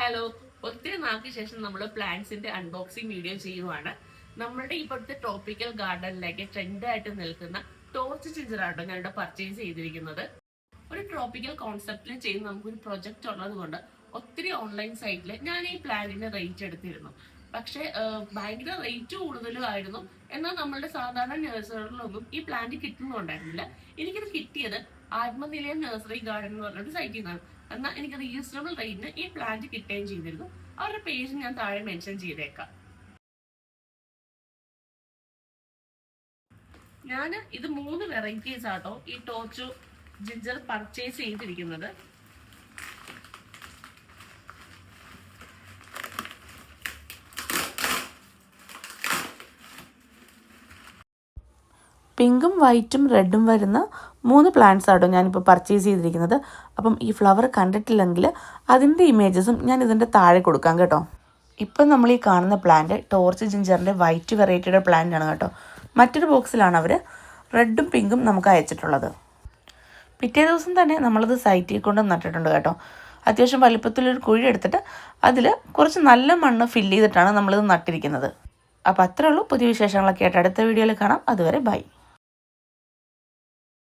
Hello, ഒത്തിരി നാൾക്ക് ശേഷം നമ്മൾ പ്ലാന്റ്സിന്റെ അൺബോക്സിംഗ് വീഡിയോ ചെയ്യുവാണ്. നമ്മുടെ ഇപ്പോഴത്തെ ട്രോപ്പിക്കൽ ഗാർഡനിലേക്ക് ട്രെൻഡായിട്ട് നിൽക്കുന്ന ടോർച്ച് ജിഞ്ചറാട്ടോ ഞാനിവിടെ പർച്ചേസ് ചെയ്തിരിക്കുന്നത്. ഒരു ട്രോപ്പിക്കൽ കോൺസെപ്റ്റിൽ ചെയ്യുന്ന നമുക്കൊരു പ്രൊജക്റ്റ് ഉള്ളത് കൊണ്ട് ഒത്തിരി ഓൺലൈൻ സൈറ്റിൽ ഞാൻ ഈ പ്ലാന്റിന്റെ റേറ്റ് എടുത്തിരുന്നു. പക്ഷേ ഭയങ്കര റേറ്റ് കൂടുതലുമായിരുന്നു. എന്നാൽ നമ്മളുടെ സാധാരണ നഴ്സറികളിലൊന്നും ഈ പ്ലാന്റ് കിട്ടുന്നുണ്ടായിരുന്നില്ല. എനിക്കിത് കിട്ടിയത് ആത്മനിലയം നഴ്സറി ഗാർഡൻ എന്ന് പറഞ്ഞൊരു സൈറ്റിൽ നിന്നാണ്. എന്നാൽ എനിക്ക് റീസണബിൾ റേറ്റിന് ഈ പ്ലാന്റ് കിട്ടുകയും ചെയ്തിരുന്നു. അവരുടെ പേജ് ഞാൻ താഴെ മെൻഷൻ ചെയ്തേക്കാം. ഞാൻ ഇത് 3 വെറൈറ്റീസ് ആട്ടോ ഈ ടോർച്ച് ജിഞ്ചർ പർച്ചേസ് ചെയ്തിരിക്കുന്നത്. പിങ്കും വൈറ്റും റെഡും വരുന്ന 3 പ്ലാന്റ്സ് ആട്ടോ ഞാനിപ്പോൾ പർച്ചേസ് ചെയ്തിരിക്കുന്നത്. അപ്പം ഈ ഫ്ലവർ കണ്ടിട്ടില്ലെങ്കിൽ അതിൻ്റെ ഇമേജസും ഞാൻ ഇതിൻ്റെ താഴെ കൊടുക്കാം കേട്ടോ. ഇപ്പം നമ്മൾ ഈ കാണുന്ന പ്ലാന്റ് ടോർച്ച് ജിഞ്ചറിൻ്റെ വൈറ്റ് വെറൈറ്റിയുടെ പ്ലാന്റ് ആണ് കേട്ടോ. മറ്റൊരു ബോക്സിലാണ് അവർ റെഡും പിങ്കും നമുക്ക് അയച്ചിട്ടുള്ളത്. പിറ്റേ ദിവസം തന്നെ നമ്മളത് സൈറ്റിൽ കൊണ്ട് നട്ടിട്ടുണ്ട് കേട്ടോ. അത്യാവശ്യം വലിപ്പത്തിലൊരു കുഴി എടുത്തിട്ട് അതിൽ കുറച്ച് നല്ല മണ്ണ് ഫില്ല് ചെയ്തിട്ടാണ് നമ്മളിത് നട്ടിരിക്കുന്നത്. അപ്പോൾ അത്രേ ഉള്ളൂ. പുതിയ വിശേഷങ്ങളൊക്കെ ആയിട്ട് അടുത്ത വീഡിയോയിൽ കാണാം. അതുവരെ ബൈ.